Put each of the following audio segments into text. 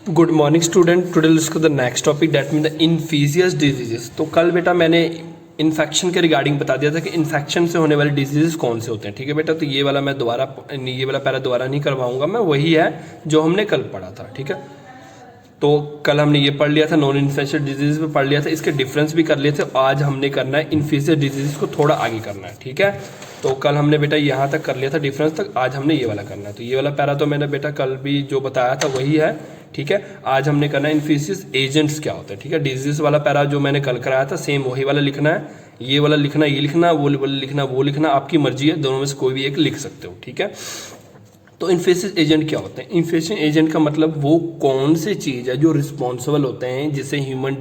Good morning student, today discuss the next topic that mean the infectious diseases. तो कल बेटा मैंने infection के रिगार्डिंग बता दिया था कि इन्फेक्शन से होने वाले डिजीजेस कौन से होते हैं। ठीक है बेटा, तो ये वाला ये वाला पैरा दोबारा नहीं करवाऊंगा मैं, वही है जो हमने कल पढ़ा था। ठीक है, तो कल हमने ये पढ़ लिया था, नॉन इन्फेक्शियस डिजीज पे पढ़ लिया था, इसके डिफरेंस भी कर लिए थे। आज हमने करना है इन्फीजियस डिजीज को थोड़ा आगे करना है। ठीक है, तो कल हमने बेटा यहाँ तक कर लिया था डिफरेंस तक, आज हमने ये वाला करना है। तो ये वाला पैरा तो मैंने बेटा कल भी जो बताया था वही है। ठीक है, आज हमने करना है इन्फीजियस एजेंट्स क्या होते हैं। ठीक है, डिजीज वाला पैरा जो मैंने कल कराया था सेम वही वाला लिखना है, ये वाला लिखना, ये लिखना, वो वाला लिखना, वो लिखना, आपकी मर्जी है, दोनों में से कोई भी एक लिख सकते हो। ठीक है, तो इन्फेक्शियस एजेंट क्या होते हैं? इन्फेक्शियस एजेंट का मतलब वो कौन से चीज़ है जो रिस्पॉन्सिबल होते हैं जिससे ह्यूमन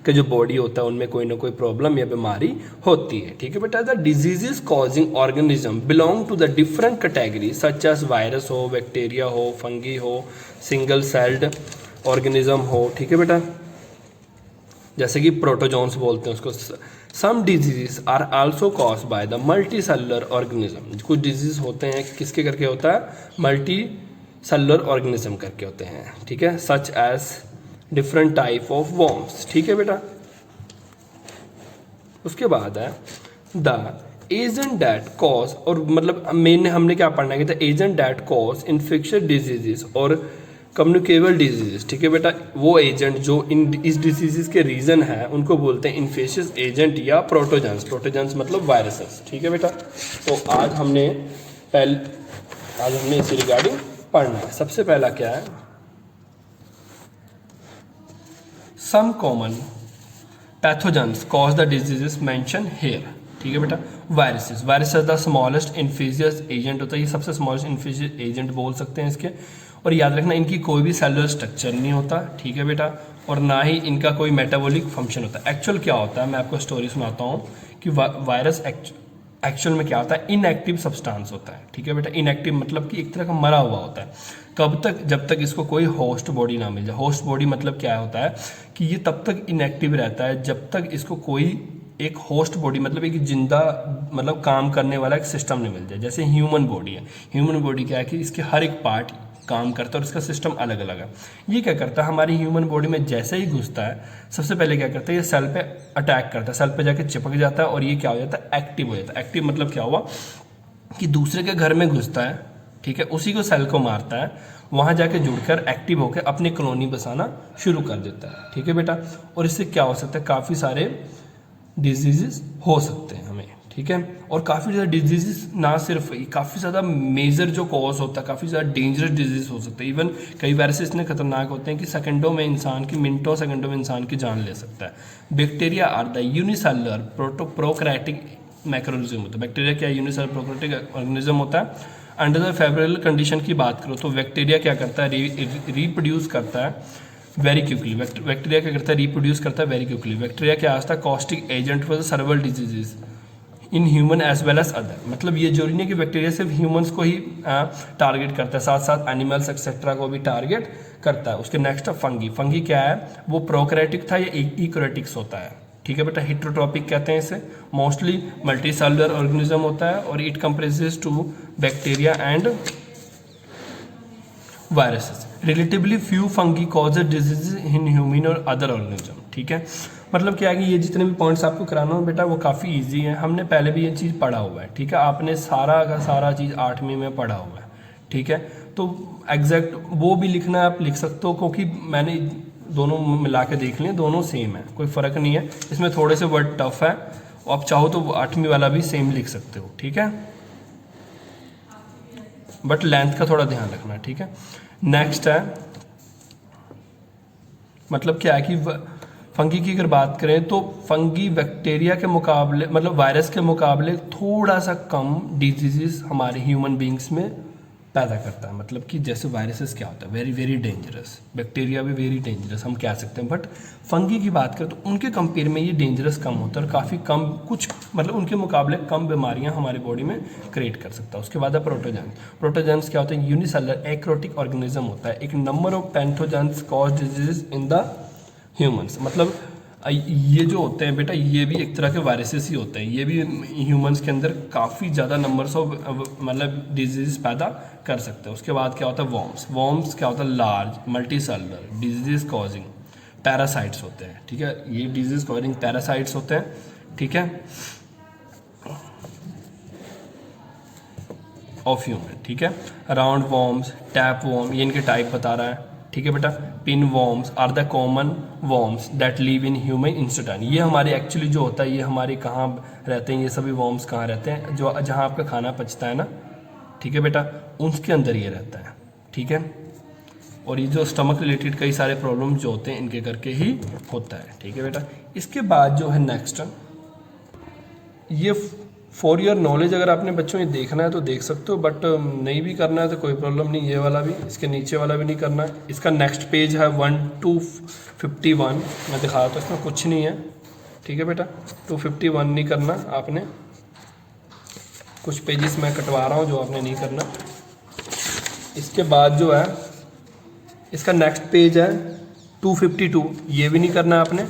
का जो बॉडी होता है उनमें कोई ना कोई प्रॉब्लम या बीमारी होती है। ठीक है बेटा, the diseases causing organism belong to the different category such as virus हो, बैक्टीरिया हो, फंगी हो, सिंगल सेल्ड ऑर्गेनिज्म हो। ठीक है बेटा, जैसे कि प्रोटोजोन्स बोलते हैं उसको। Some disease are also cause by the multi cellular organism. कुछ डिजीज होते हैं किसके करके होता है? मल्टी सेलुलर ऑर्गेनिज्म करके होते हैं। ठीक है, such as different type of worms. ठीक है बेटा, उसके बाद है द एजेंट दैट कॉज, और मतलब मेन हमने क्या पढ़ना है कि the agent that cause infectious diseases और कम्युनिकेबल डिजीजेस। ठीक है बेटा, वो एजेंट जो इस डिजीजेस के रीजन है उनको बोलते हैं इन्फेक्शियस एजेंट या प्रोटोजन्स। प्रोटोजन्स मतलब वायरसेस। ठीक है बेटा, तो आज हमने इसी रिगार्डिंग पढ़ना है। सबसे पहला क्या है? Some common pathogens cause the diseases mention here. ठीक है बेटा, viruses. Viruses the smallest infectious agent होता है, ये सबसे स्मॉलेस्ट इन्फीजियस एजेंट बोल सकते हैं इसके। और याद रखना इनकी कोई भी सेलुलर स्ट्रक्चर नहीं होता। ठीक है बेटा, और ना ही इनका कोई मेटाबॉलिक फंक्शन होता है। एक्चुअल क्या होता है, मैं आपको स्टोरी सुनाता हूँ कि वायरस एक्चुअल में क्या होता है, इनएक्टिव सब्सटेंस होता है। ठीक है बेटा, इनएक्टिव मतलब कि एक तरह का मरा हुआ होता है। कब तक? जब तक इसको कोई होस्ट बॉडी ना मिल जाए। होस्ट बॉडी मतलब क्या होता है कि ये तब तक इनएक्टिव रहता है जब तक इसको कोई एक होस्ट बॉडी मतलब एक जिंदा मतलब काम करने वाला एक सिस्टम नहीं मिल जाए। जैसे ह्यूमन बॉडी है, ह्यूमन बॉडी क्या है कि इसके हर एक पार्ट काम करता है और इसका सिस्टम अलग अलग है। ये क्या करता है, हमारी ह्यूमन बॉडी में जैसे ही घुसता है सबसे पहले क्या करता है, ये सेल पे अटैक करता है, सेल पे जाके चिपक जाता है और ये क्या हो जाता है, एक्टिव हो जाता है। एक्टिव मतलब क्या हुआ कि दूसरे के घर में घुसता है, ठीक है, उसी को सेल को मारता है, वहां जाके जुड़कर एक्टिव होकर अपनी कॉलोनी बसाना शुरू कर देता है। ठीक है बेटा, और इससे क्या हो सकता है, काफ़ी सारे डिजीजेस हो सकते हैं हमें। ठीक है, और काफ़ी ज़्यादा डिजीजेस ना सिर्फ काफ़ी ज़्यादा मेजर जो कॉज होता है, काफ़ी ज़्यादा डेंजरस डिजीज हो सकते हैं। इवन कई वायरसेस इतने खतरनाक होते हैं कि सेकंडों में इंसान की, मिनटों सेकंडों में इंसान की जान ले सकता है। Bacteria are the unicellular prokaryotic microorganism होता है। बैक्टीरिया क्या यूनिसेलुलर प्रोकैरियोटिक ऑर्गेनिज्म होता है। अंडर द फेवरेबल कंडीशन की बात करो तो बैक्टीरिया क्या करता है, रिप्रोड्यूस करता है वेरी क्विकली। बैक्टीरिया क्या करता है, रिप्रोड्यूस करता है वेरी क्विकली। बैक्टीरिया क्या आता है, caustic agent for the several diseases in human as well as other. मतलब ये जरूरी नहीं कि बैक्टीरिया सिर्फ ह्यूमंस को ही टारगेट करता है, साथ साथ एनिमल्स एक्सेट्रा को भी टारगेट करता है। उसके नेक्स्ट है फंगी। फंगी क्या है, वो प्रोकैरियोटिक था या यूकैरियोटिक्स होता है। ठीक है बेटा, हेटेरोट्रॉपिक कहते हैं इसे। मोस्टली मल्टी सेलुलर ऑर्गेनिज्म होता है और it compresses to bacteria and viruses. Relatively few fungi cause disease in human और अदर ऑर्गेनिज्म। ठीक है, मतलब क्या है कि ये जितने भी पॉइंट्स आपको कराना हो बेटा वो काफ़ी इजी है, हमने पहले भी ये चीज़ पढ़ा हुआ है। ठीक है, आपने सारा का सारा चीज़ 8वीं में पढ़ा हुआ है। ठीक है, तो एग्जैक्ट वो भी लिखना आप लिख सकते हो, क्योंकि मैंने दोनों मिला के देख लिए, दोनों सेम है, कोई फ़र्क नहीं है। इसमें थोड़े से वर्ड टफ है, आप चाहो तो 8वीं वाला भी सेम लिख सकते हो। ठीक है, बट लेंथ का थोड़ा ध्यान रखना। ठीक है, नेक्स्ट है मतलब क्या है कि फंगी की अगर बात करें तो फंगी बैक्टीरिया के मुकाबले मतलब वायरस के मुकाबले थोड़ा सा कम डिजीजेस हमारे ह्यूमन बींग्स में पैदा करता है। मतलब कि जैसे वायरसेस क्या होता है, वेरी वेरी डेंजरस, बैक्टीरिया भी वेरी डेंजरस हम कह सकते हैं, बट फंगी की बात करें तो उनके कंपेयर में ये डेंजरस कम होता है और काफ़ी कम कुछ मतलब उनके मुकाबले कम बीमारियां हमारी बॉडी में क्रिएट कर सकता है। उसके बाद है प्रोटोजेंस। प्रोटोजेंस क्या होता है, यूनिसेलुलर एक्रोटिक ऑर्गेनिज्म होता है। एक number of pathogens cause disease in the humans. मतलब ये जो होते हैं बेटा, ये भी एक तरह के वायरसेस ही होते हैं, ये भी ह्यूमंस के अंदर काफ़ी ज़्यादा नंबर्स ऑफ मतलब डिजीज पैदा कर सकते हैं। उसके बाद क्या होता है, वॉर्म्स। वॉर्म्स क्या होता है, large multi cellular disease causing parasites होते हैं, ठीक है, ये डिजीज कॉजिंग पैरासाइट्स होते हैं, ठीक है, ऑफ ह्यूमन, ठीक है। राउंड वॉर्म्स, टैप वॉर्म, ये इनके टाइप बता रहा है, ठीक है बेटा। Pin worms are the common worms that live in human instant. ये हमारे एक्चुअली जो होता है, ये हमारे कहाँ रहते हैं, ये सभी वॉर्म्स कहाँ रहते हैं, जो जहाँ आपका खाना पचता है ना, ठीक है बेटा, उसके अंदर ये रहता है, ठीक है। और ये जो स्टमक रिलेटेड कई सारे प्रॉब्लम जो होते हैं इनके करके ही होता है, ठीक है बेटा। इसके बाद जो है नेक्स्ट, ये फॉर योर नॉलेज अगर आपने बच्चों ये देखना है तो देख सकते हो, बट नहीं भी करना है तो कोई प्रॉब्लम नहीं, ये वाला भी, इसके नीचे वाला भी नहीं करना है। इसका नेक्स्ट पेज है 1251, मैं दिखा रहा था, इसमें कुछ नहीं है, ठीक है बेटा। 251 नहीं करना आपने, कुछ पेजेस मैं कटवा रहा हूँ जो आपने नहीं करना। इसके बाद जो है इसका नेक्स्ट पेज है 252, ये भी नहीं करना आपने,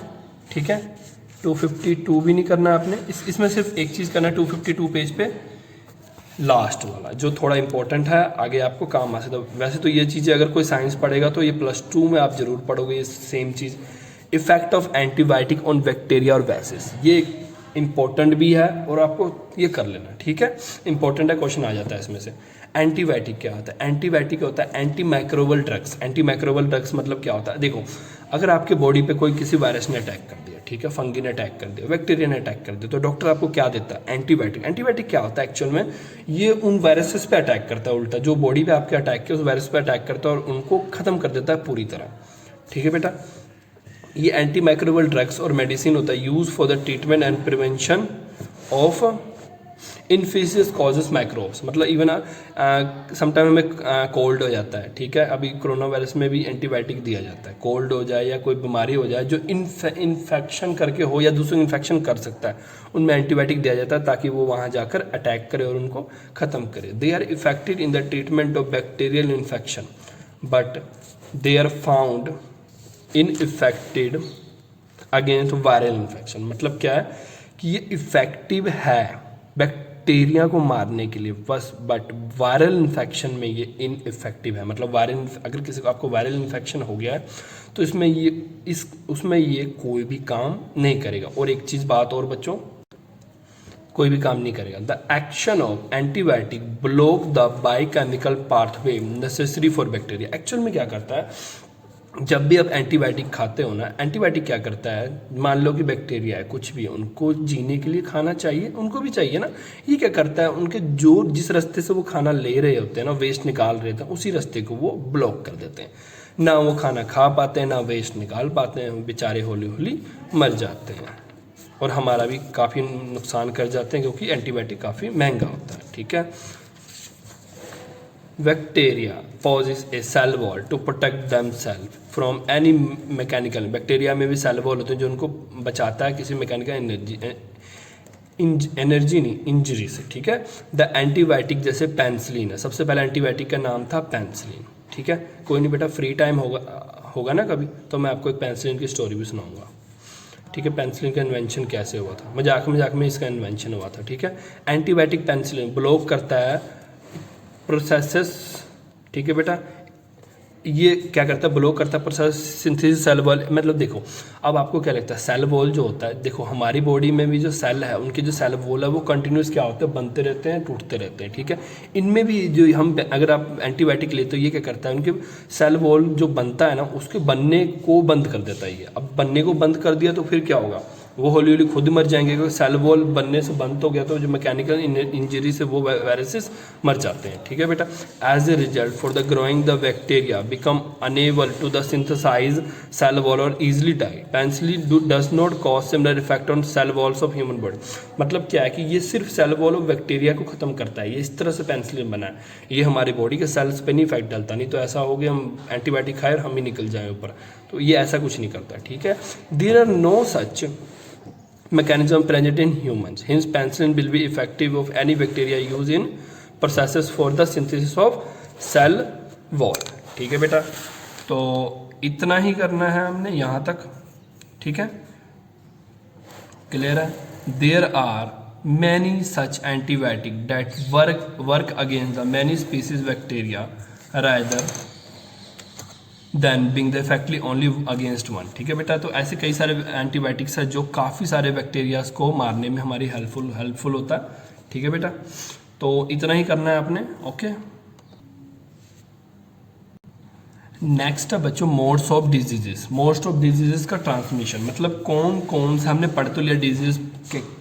ठीक है। 252 भी नहीं करना आपने, इसमें सिर्फ एक चीज़ करना है 252 पेज पे, लास्ट वाला जो थोड़ा इंपॉर्टेंट है, आगे आपको काम आ सकता है। वैसे तो ये चीज़ें अगर कोई साइंस पढ़ेगा तो ये +2 में आप जरूर पढ़ोगे ये same cheese. Effect of antibiotic on bacteria और वैसेस, ये इंपॉर्टेंट भी है और आपको ये कर लेना, ठीक है, इंपॉर्टेंट है, क्वेश्चन आ जाता है इसमें से। एंटीबायोटिक क्या होता है, एंटीबायोटिक होता है anti microbial drugs. Anti microbial drugs मतलब क्या होता है, देखो अगर आपके बॉडी पे कोई किसी वायरस ने अटैक कर दिया, ठीक है, फंगी ने अटैक कर दिया, बैक्टीरिया ने अटैक कर दिया, तो डॉक्टर आपको क्या देता है, एंटीबायोटिक। एंटीबायोटिक क्या होता है एक्चुअल में, ये उन वायरसेस पे अटैक करता है, उल्टा जो बॉडी पे आपके अटैक किया उस वायरस पे अटैक करता है और उनको खत्म कर देता है पूरी तरह, ठीक है बेटा। ये एंटी माइक्रोबल ड्रग्स और मेडिसिन होता है use for the treatment and prevention of infectious causes microbes. मतलब इवन समटाइम हमें कोल्ड हो जाता है, ठीक है, अभी कोरोना वायरस में भी एंटीबायोटिक दिया जाता है, कोल्ड हो जाए या कोई बीमारी हो जाए जो इन्फेक्शन करके हो या दूसरों इन्फेक्शन कर सकता है, उनमें एंटीबायोटिक दिया जाता है ताकि वो वहाँ जाकर अटैक करे और उनको ख़त्म करे। They are effective in the treatment of bacterial infection but they are found ineffective against viral infection. मतलब क्या है कि ये इफेक्टिव है बैक्टीरिया को मारने के लिए बस, बट वायरल इन्फेक्शन में ये इनइफेक्टिव है। मतलब वायरल, अगर किसी को आपको वायरल इन्फेक्शन हो गया है तो उसमें ये कोई भी काम नहीं करेगा। और एक चीज़ बात और बच्चों, कोई भी काम नहीं करेगा। The action of antibiotic block the biochemical pathway necessary for bacteria. Actual में क्या करता है, जब भी आप एंटीबायोटिक खाते हो ना, एंटीबायोटिक क्या करता है, मान लो कि बैक्टीरिया है, कुछ भी है, उनको जीने के लिए खाना चाहिए, उनको भी चाहिए ना। ये क्या करता है, उनके जो जिस रास्ते से वो खाना ले रहे होते हैं ना, वेस्ट निकाल रहे थे, उसी रास्ते को वो ब्लॉक कर देते हैं, ना वो खाना खा पाते हैं ना वेस्ट निकाल पाते हैं, बेचारे हौली हौली मर जाते हैं और हमारा भी काफ़ी नुकसान कर जाते हैं क्योंकि एंटीबायोटिक काफ़ी महंगा होता है, ठीक है। Bacteria poses a cell wall to protect themselves from any mechanical। Bacteria में भी सेल वॉल होते हैं जो उनको बचाता है किसी मैकेनिकल एनर्जी नहीं, इंजरी से, ठीक है। द एंटीबायोटिक जैसे पेनिसिलिन है, सबसे पहले एंटीबायोटिक का नाम था पेनिसिलिन, ठीक है। कोई नहीं बेटा, फ्री टाइम होगा ना कभी तो मैं आपको एक पेनिसिलिन की स्टोरी भी सुनाऊंगा, ठीक है। पेनिसिलिन का इन्वेंशन कैसे हुआ था, मजाक में इसका इन्वेंशन हुआ था, ठीक है। एंटीबायोटिक पेनिसिलिन ब्लॉक करता है प्रोसेसेस, ठीक है बेटा। ये क्या करता है, ब्लॉक करता है प्रोसेस सिंथेसिस सेल वॉल। मतलब देखो अब आपको क्या लगता है, सेल वॉल जो होता है, देखो हमारी बॉडी में भी जो सेल है उनके जो सेल वॉल है वो कंटिन्यूस क्या होते हैं, बनते रहते हैं, टूटते रहते हैं, ठीक है। इनमें भी जो हम अगर आप एंटीबायोटिक लेते हो, ये क्या करता है, उनके सेल वॉल जो बनता है ना उसके बनने को बंद कर देता है। ये अब बनने को बंद कर दिया तो फिर क्या होगा, वो हौली हौली खुद मर जाएंगे क्योंकि सेल वॉल बनने से बंद हो गया तो जो मैकेनिकल इंजरी से वो वायरसेस मर जाते हैं, ठीक है बेटा। As a result for the growing the bacteria become unable to the synthesise cell wall और easily die. Penicillin does not cause similar effect on cell walls of human body. मतलब क्या है कि ये सिर्फ सेल वॉल ऑफ बैक्टीरिया को खत्म करता है, ये इस तरह से पेनिसिलिन बना है, ये हमारी बॉडी के सेल्स पे नहीं इफेक्ट डालता। नहीं तो ऐसा हो गया हम एंटीबायोटिक खाए और हम ही निकल जाए ऊपर, तो ये ऐसा कुछ नहीं करता, ठीक है। There are no such mechanism present in humans, hence penicillin will be effective of any bacteria used in processes for the synthesis of cell wall, ठीक है बेटा। तो इतना ही करना है हमने यहाँ तक, ठीक है। क्लियर है? There are many such antibiotic that work against the many species bacteria rather than being the effectively only against one. ठीक है बेटा, तो ऐसे कई सारे एंटीबायोटिक्स है जो काफ़ी सारे बैक्टीरियाज को मारने में हमारी हेल्पफुल होता है। ठीक है बेटा, तो इतना ही करना है आपने। ओके, नेक्स्ट है बच्चों modes of diseases. Modes of diseases का ट्रांसमिशन मतलब कौन कौन से, हमने पढ़ तो लिया डिजीज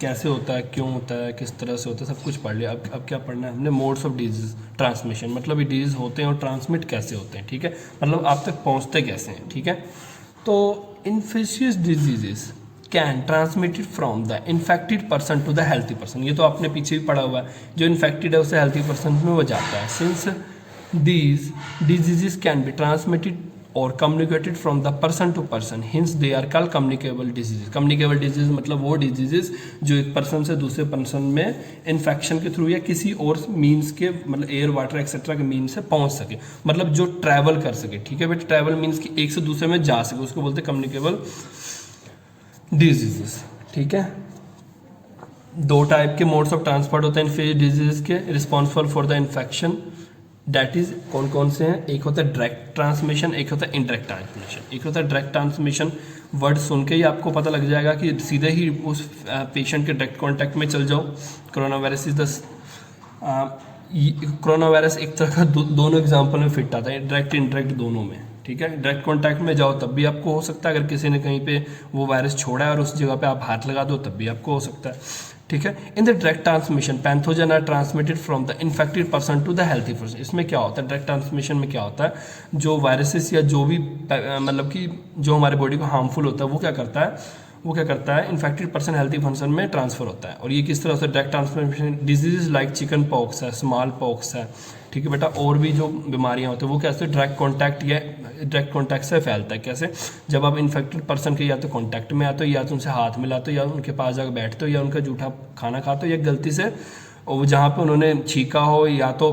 कैसे होता है, क्यों होता है, किस तरह से होता है, सब कुछ पढ़ लिया। अब क्या पढ़ना है हमने? मोड्स ऑफ डिजीज ट्रांसमिशन, मतलब ये डिजीज होते हैं और ट्रांसमिट कैसे होते हैं। ठीक है, मतलब आप तक पहुंचते कैसे हैं। ठीक है, तो infectious diseases can transmitted from the infected person to the healthy person. ये तो आपने पीछे भी पढ़ा हुआ है, जो इन्फेक्टेड है उसे हेल्थी पर्सन में वो जाता है। Since these diseases can be transmitted or communicated from the person to person, hence they are called communicable diseases। communicable disease मतलब वो diseases जो एक पर्सन से दूसरे पर्सन में इन्फेक्शन के थ्रू या किसी और मीन्स के, मतलब एयर वाटर एक्सेट्रा के मीन्स से पहुंच सके, मतलब जो ट्रैवल कर सके। ठीक है बेटा, ट्रैवल मीन्स कि एक से दूसरे में जा सके, उसको बोलते हैं कम्युनिकेबल डिजीजेस। ठीक है, दो टाइप के मोड्स ऑफ ट्रांसपोर्ट होते हैं इन्फेक्शियस डिजीज के, responsible for the infection. That is कौन कौन से हैं? एक होता है डायरेक्ट ट्रांसमिशन, एक होता है इनडायरेक्ट ट्रांसमिशन। एक होता है डायरेक्ट ट्रांसमिशन, वर्ड सुन के ही आपको पता लग जाएगा कि सीधे ही उस पेशेंट के डायरेक्ट कांटेक्ट में चल जाओ। Corona virus is the corona virus एक तरह का दोनों एग्जाम्पल में फिट आता है, डायरेक्ट इनडायरेक्ट दोनों में। ठीक है, डायरेक्ट कांटेक्ट में जाओ तब भी आपको हो सकता है, अगर किसी ने कहीं पे वो वायरस छोड़ा है और उस जगह पे आप हाथ लगा दो तब भी आपको हो सकता है। ठीक है, in the direct transmission pathogen are transmitted from the infected person to the healthy person. इसमें क्या होता है? डायरेक्ट ट्रांसमिशन में क्या होता है, जो वायरसेस या जो भी मतलब कि जो हमारे बॉडी को हार्मफुल होता है वो क्या करता है इन्फेक्टेड पर्सन हेल्थी पर्सन में ट्रांसफर होता है। और ये किस तरह से? Direct transmission disease like chicken pox है, स्मॉल पॉक्स है। ठीक है बेटा, और भी जो बीमारियां होती है वो कैसे? डायरेक्ट कॉन्टैक्ट से फैलता है। कैसे? जब आप इन्फेक्टेड पर्सन के या तो कॉन्टैक्ट में आते हो, या तो उनसे हाथ मिलाते हो, या उनके पास जाकर बैठते हो, या उनका जूठा खाना खाते हो, या गलती से जहाँ पे उन्होंने छींका हो या तो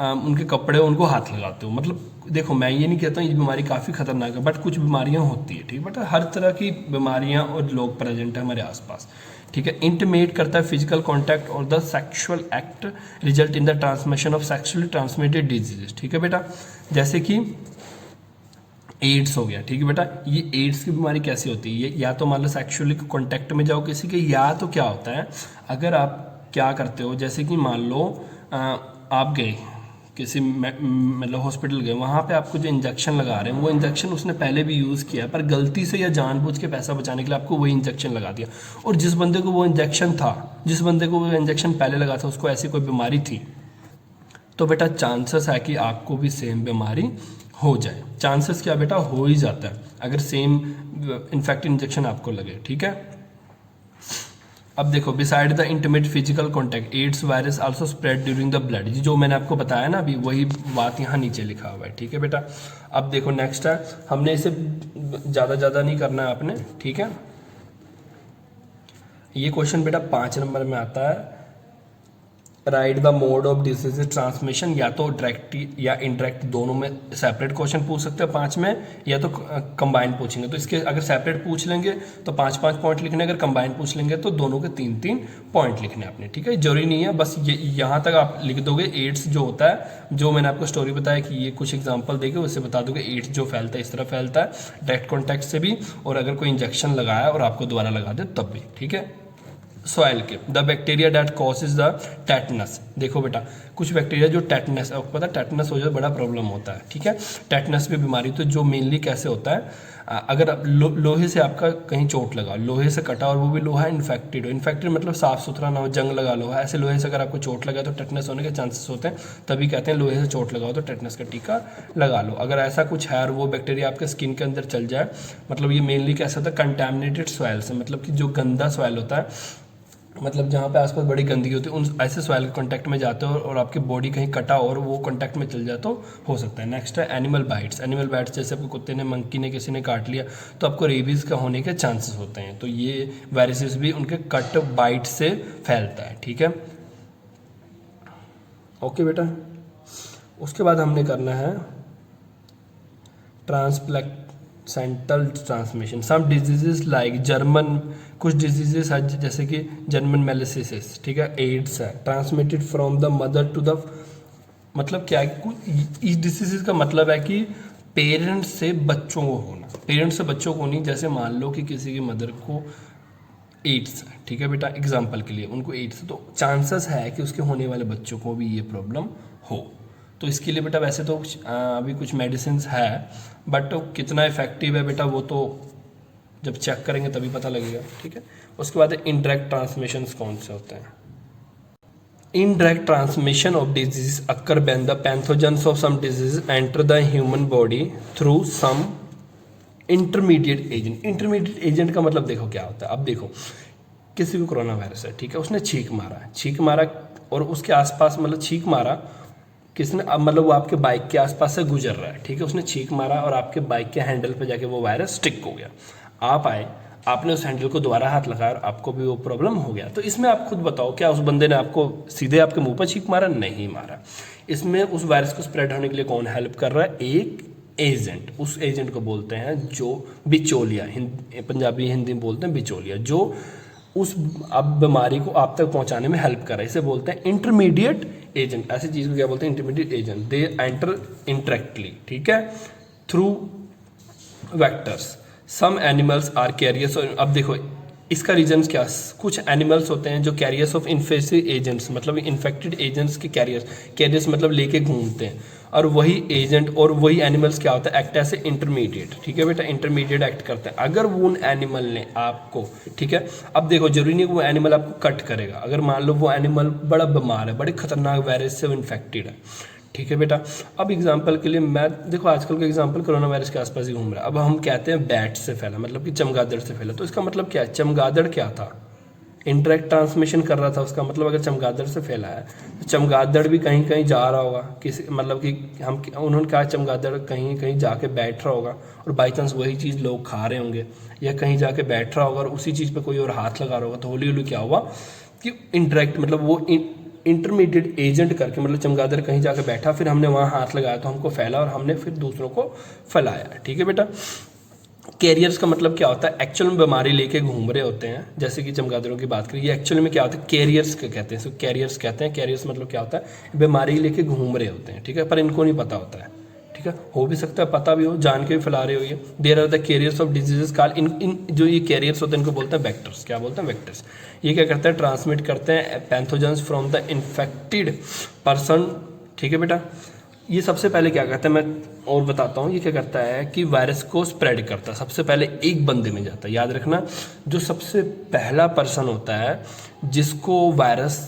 उनके कपड़े उनको हाथ लगाते हो। मतलब देखो, मैं ये नहीं कहता हूँ ये बीमारी काफ़ी खतरनाक है, बट कुछ बीमारियाँ होती है। ठीक है बेटा, हर तरह की बीमारियाँ और लोग प्रेजेंट है हमारे आसपास। ठीक है, इंटीमेट करता है फिजिकल कांटेक्ट और the sexual act result in the transmission of sexually transmitted diseases. ठीक है बेटा, जैसे कि एड्स हो गया। ठीक है बेटा, ये एड्स की बीमारी कैसे होती है? ये या तो मान लो सेक्सुअली कांटेक्ट में जाओ किसी के, या तो क्या होता है अगर आप क्या करते हो, जैसे कि मान लो आप गए किसी मतलब हॉस्पिटल गए, वहाँ पे आपको जो इंजेक्शन लगा रहे हैं वो इंजेक्शन उसने पहले भी यूज़ किया, पर गलती से या जानबूझ के पैसा बचाने के लिए आपको वही इंजेक्शन लगा दिया। और जिस बंदे को वो इंजेक्शन पहले लगा था उसको ऐसी कोई बीमारी थी, तो बेटा चांसेस है कि आपको भी सेम बीमारी हो जाए। चांसेस क्या बेटा? हो ही जाता है अगर सेम इन्फेक्ट इंजेक्शन आपको लगे। ठीक है, अब देखो, beside the intimate physical contact AIDS virus also spread during the blood. जो मैंने आपको बताया ना अभी, वही बात यहाँ नीचे लिखा हुआ है। ठीक है बेटा, अब देखो नेक्स्ट है, हमने इसे ज़्यादा नहीं करना है आपने। ठीक है, ये क्वेश्चन बेटा 5 नंबर में आता है। Right the mode of disease transmission, या तो डायरेक्ट या इनडायरेक्ट दोनों में सेपरेट क्वेश्चन पूछ सकते हैं 5 में, या तो कंबाइन पूछेंगे। तो इसके अगर सेपरेट पूछ लेंगे तो 5-5 पॉइंट लिखने, अगर कंबाइन पूछ लेंगे तो दोनों के 3-3 पॉइंट लिखने आपने। ठीक है, जरूरी नहीं है, बस ये यहाँ तक आप लिख दोगे। एड्स जो होता है, जो मैंने आपको स्टोरी बताया कि ये कुछ एग्जाम्पल देके उससे बता दोगे एड्स जो फैलता है इस तरह फैलता है, डायरेक्ट कॉन्टैक्ट से भी, और अगर कोई इंजेक्शन लगाया और आपको दोबारा लगा दे तब भी। ठीक है, सॉइल के the bacteria that causes the tetanus. देखो बेटा, कुछ बैक्टीरिया जो टेटनस, आपको पता है टेटनस हो जाए बड़ा प्रॉब्लम होता है। ठीक है, टेटनस भी बीमारी, तो जो मेनली कैसे होता है, अगर लोहे से आपका कहीं चोट लगा, लोहे से कटा और वो भी लोहा इन्फेक्टेड हो, इन्फेक्टेड मतलब साफ सुथरा ना हो, जंग लगा लोहा, ऐसे लोहे से अगर आपको चोट लगा तो टेटनस होने के चांसेस होते हैं। तभी कहते हैं लोहे से चोट लगाओ तो टेटनस का टीका लगा लो। अगर ऐसा कुछ है और वो बैक्टीरिया आपके स्किन के अंदर चल जाए, मतलब ये मेनली कैसा होता है कंटेमिनेटेड सॉइल से, मतलब कि जो गंदा सॉइल होता है, मतलब जहाँ पे आसपास बड़ी गंदगी होती है, उन ऐसे सॉइल के कांटेक्ट में जाते हो और आपकी बॉडी कहीं कटा और वो कांटेक्ट में चल जाए तो हो सकता है। नेक्स्ट है एनिमल बाइट्स। एनिमल बाइट्स जैसे आपको कुत्ते ने, मंकी ने, किसी ने काट लिया तो आपको रेबीज़ का होने के चांसेस होते हैं। तो ये वायरसेस भी उनके कट बाइट से फैलता है। ठीक है, ओके बेटा, उसके बाद हमने करना है central transmission some diseases like German, कुछ डिजीजेस है जैसे कि जर्मन मेलिसिस, ठीक है, एड्स है, transmitted from the mother to the, मतलब क्या है, इस डिजीज का मतलब है कि पेरेंट्स से बच्चों को होना, पेरेंट्स से बच्चों को नहीं। जैसे मान लो कि किसी की मदर को एड्स है, ठीक है बेटा, एग्जाम्पल के लिए उनको एड्स है, तो चांसेस है कि उसके होने वाले बच्चों को भी ये प्रॉब्लम हो। तो इसके लिए बेटा वैसे तो अभी कुछ मेडिसिन है, बट कितना इफेक्टिव है बेटा वो तो जब चेक करेंगे तभी पता लगेगा, ठीक है। उसके बाद इनडायरेक्ट ट्रांसमिशन कौन से होते हैं? Indirect transmission of diseases occur when the pathogens of some diseases enter the human body through some intermediate agent. Intermediate agent का मतलब देखो क्या होता है। अब देखो किसी को कोरोना वायरस है, ठीक है, उसने छींक मारा और उसके आसपास, मतलब छींक मारा किसने, अब मतलब वो आपके बाइक के आसपास से गुजर रहा है, ठीक है, उसने छींक मारा और आपके बाइक के हैंडल पे जाके वो वायरस स्टिक हो गया। आप आए, आपने उस हैंडल को दोबारा हाथ लगाया और आपको भी वो प्रॉब्लम हो गया। तो इसमें आप खुद बताओ, क्या उस बंदे ने आपको सीधे आपके मुंह पर छींक मारा? नहीं मारा। इसमें उस वायरस को स्प्रेड होने के लिए कौन हेल्प कर रहा है? एक एजेंट। उस एजेंट को बोलते हैं जो बिचौलिया, पंजाबी हिंदी में बोलते हैं बिचौलिया, जो उस अब बीमारी को आप तक पहुंचाने में हेल्प कर रहा है। इसे बोलते हैं इंटरमीडिएट एजेंट। ऐसी चीज़ को क्या बोलते हैं? Intermediate agent. They enter indirectly, ठीक है, through vectors. Some animals are carriers. अब देखो इसका रीजन क्या, कुछ एनिमल्स होते हैं जो कैरियर्स ऑफ इन्फेक्टिव एजेंट्स, मतलब इन्फेक्टेड एजेंट्स के कैरियर्स मतलब लेके घूमते हैं, और वही एजेंट और वही एनिमल्स क्या होता है? एक्ट एज ए इंटरमीडिएट, ठीक है बेटा, इंटरमीडिएट एक्ट करते हैं। अगर वो उन एनिमल ने आपको, ठीक है, अब देखो जरूरी नहीं वो एनिमल आपको कट करेगा। अगर मान लो वो एनिमल बड़ा बीमार है, बड़े खतरनाक वायरस से वो इन्फेक्टेड है, ठीक है बेटा। अब एग्जाम्पल के लिए मैं देखो आजकल का एग्जाम्पल कोरोना वायरस के आसपास ही घूम रहा है। अब हम कहते हैं बैट से फैला, मतलब कि चमगादड़ से फैला, तो इसका मतलब क्या है? चमगादड़ क्या था? इंटरेक्ट ट्रांसमिशन कर रहा था। उसका मतलब अगर चमगादड़ से फैला है तो चमगादड़ भी कहीं कहीं जा रहा होगा, किसी मतलब कि हम उन्होंने कहा चमगादड़ कहीं कहीं जाके बैठ रहा होगा और बाई चांस वही चीज़ लोग खा रहे होंगे, या कहीं जाके बैठ रहा होगा और उसी चीज़ पे कोई और हाथ लगा रहा होगा। तो हौली हौली क्या हुआ कि इंटरेक्ट, मतलब वो इंटरमीडिएट एजेंट करके, मतलब चमगादड़ कहीं जाकर बैठा, फिर हमने वहाँ हाथ लगाया तो हमको फैला और हमने फिर दूसरों को फैलाया, ठीक है बेटा। कैरियर्स का मतलब क्या होता है? एक्चुअल में बीमारी लेके घूम रहे होते हैं, जैसे कि चमगादड़ों की बात करें, ये एक्चुअल में क्या होता है? कैरियर्स कहते हैं, इसको कैरियर्स कहते हैं। कैरियर्स मतलब क्या होता है? बीमारी लेके घूम रहे होते हैं, ठीक है, पर इनको नहीं पता होता है, ठीक है। हो भी सकता है पता भी हो, जान के भी फैला रहे हो ये। There are the carriers of diseases called, इन जो ये कैरियर्स होते हैं इनको बोलते हैं वेक्टर्स। क्या बोलते हैं? वेक्टर्स। ये क्या करते हैं? ट्रांसमिट करते हैं pathogens from the infected person, ठीक है बेटा। ये सबसे पहले क्या करता है, मैं और बताता हूँ, ये क्या करता है कि वायरस को स्प्रेड करता है। सबसे पहले एक बंदे में जाता है, याद रखना, जो सबसे पहला पर्सन होता है जिसको वायरस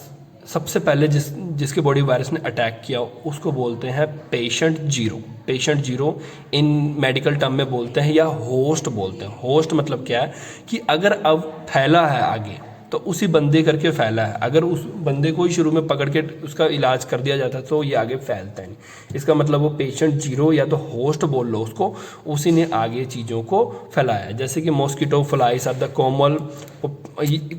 सबसे पहले जिसके बॉडी वायरस ने अटैक किया उसको बोलते हैं patient zero. Patient zero in medical term में बोलते हैं, या होस्ट बोलते हैं। होस्ट मतलब क्या है कि अगर अब फैला है आगे तो उसी बंदे करके फैला है। अगर उस बंदे को ही शुरू में पकड़ के उसका इलाज कर दिया जाता तो ये आगे फैलता नहीं। इसका मतलब वो पेशेंट जीरो या तो होस्ट बोल लो उसको, उसी ने आगे चीज़ों को फैलाया। जैसे कि mosquito flies are the common,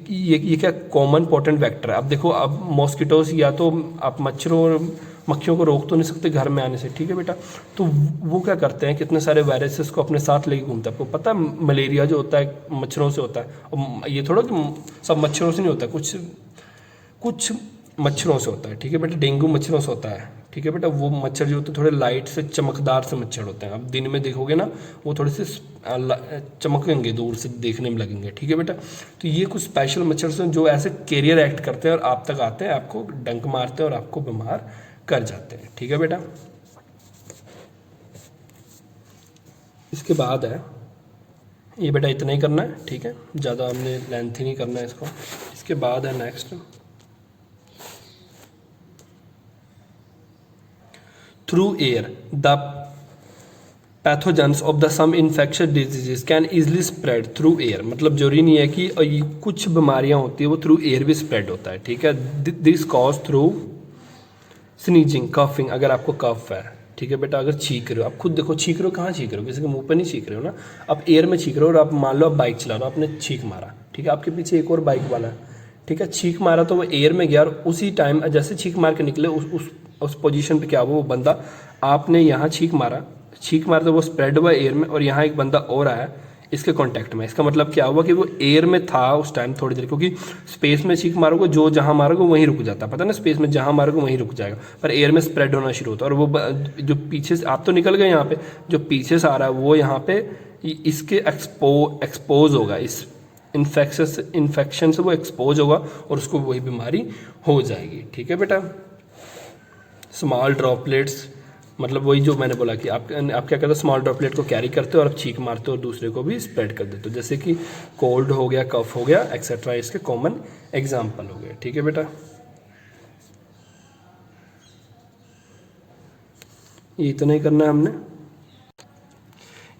ये क्या कॉमन पोटेंट वेक्टर है। अब देखो, अब मॉस्किटोस या तो आप मच्छरों और मक्खियों को रोक तो नहीं सकते घर में आने से, ठीक है बेटा, तो वो क्या करते हैं, कितने सारे वायरसेस को अपने साथ लेके घूमता है। आपको पता है मलेरिया जो होता है मच्छरों से होता है, और ये थोड़ा कि सब मच्छरों से नहीं होता, कुछ मच्छरों से होता है, ठीक है बेटा। डेंगू मच्छरों से होता है, ठीक है बेटा। वो मच्छर जो होते हैं थोड़े लाइट से चमकदार से मच्छर होते हैं। अब दिन में देखोगे ना वो थोड़े से चमकेंगे, दूर से देखने में लगेंगे, ठीक है बेटा। तो ये कुछ स्पेशल मच्छर से जो ऐसे कैरियर एक्ट करते हैं और आप तक आते हैं, आपको डंक मारते हैं और आपको बीमार कर जाते हैं, ठीक है बेटा। इसके बाद है ये बेटा, इतना ही करना है, ठीक है, ज़्यादा हमने लेंथ ही नहीं करना है इसको। इसके बाद है next, through air the pathogens of the some infection diseases can easily spread through air. मतलब जरूरी नहीं है कि कुछ बीमारियां होती है वो थ्रू एयर भी स्प्रेड होता है, ठीक है। This cause through sneezing, coughing, अगर आपको कफ है, ठीक है बेटा, अगर छींक रहे हो, आप खुद देखो छींक रहे हो, कहाँ छींक रहे हो? किसी के मुंह पे नहीं छींक रहे हो ना, आप एयर में छींक रहे हो। और आप मान लो आप बाइक चला रहे हो, आपने छींक मारा, ठीक है, आपके पीछे एक और बाइक वाला है, ठीक है, छींक मारा तो वो एयर में गया और उसी टाइम जैसे छींक मार के निकले उस पोजीशन पे क्या हुआ, वो बंदा, आपने यहाँ छींक मारा, छींक मारते वो स्प्रेड हुआ एयर में, और यहाँ एक बंदा और आया इसके कांटेक्ट में। इसका मतलब क्या हुआ कि वो एयर में था उस टाइम थोड़ी देर, क्योंकि स्पेस में छींक मारोगे जो जहाँ मारोगे वहीं रुक जाता है, पता ना, स्पेस में जहाँ मारोगे वहीं रुक जाएगा, पर एयर में स्प्रेड होना शुरू होता है। और वो जो पीछे से आप तो निकल गए यहाँ पे, जो पीछे से आ रहा है वो यहाँ पे इसके एक्सपोज होगा, इस इन्फेक्शन से वो एक्सपोज होगा और उसको वही बीमारी हो जाएगी। ठीक है बेटा। स्मॉल ड्रॉपलेट्स मतलब वही जो मैंने बोला कि आप क्या करते हो, स्मॉल ड्रॉपलेट को कैरी करते हो और आप छींक मारते हो और दूसरे को भी स्प्रेड कर देते हो, जैसे कि कोल्ड हो गया, कफ हो गया, एक्सेट्रा, इसके कॉमन एग्जाम्पल हो गए। ठीक है बेटा। ये इतना ही करना है हमने।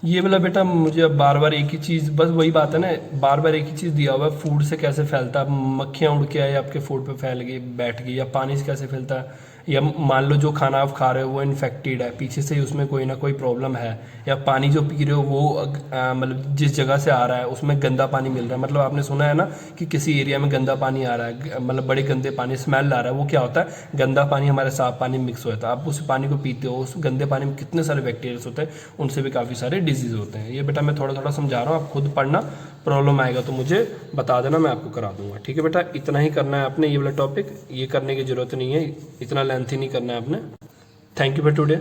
ये वाला बेटा मुझे अब बार बार एक ही चीज़, बस वही बात है ना, बार बार एक ही चीज़ दिया हुआ है, फूड से कैसे फैलता है, मक्खियाँ उड़ के आई आपके फूड पे फैल गई बैठ गई, या पानी से कैसे फैलता है, या मान लो जो खाना आप खा रहे हो वो इन्फेक्टेड है, पीछे से ही उसमें कोई ना कोई प्रॉब्लम है, या पानी जो पी रहे हो वो मतलब जिस जगह से आ रहा है उसमें गंदा पानी मिल रहा है। मतलब आपने सुना है ना कि किसी एरिया में गंदा पानी आ रहा है, मतलब बड़े गंदे पानी स्मेल आ रहा है, वो क्या होता है, गंदा पानी हमारे साफ पानी मिक्स होता है। आप उस पानी को पीते हो, उस गंदे पानी में कितने सारे बैक्टीरियाज होते हैं, उनसे भी काफ़ी सारे डिजीज होते हैं। ये बेटा मैं थोड़ा थोड़ा समझा रहा हूँ, आप खुद पढ़ना, प्रॉब्लम आएगा तो मुझे बता देना, मैं आपको करा दूंगा। ठीक है बेटा, इतना ही करना है आपने, ये वाला टॉपिक, ये करने की जरूरत नहीं है, इतना लेंथी नहीं करना है आपने। Thank you for today.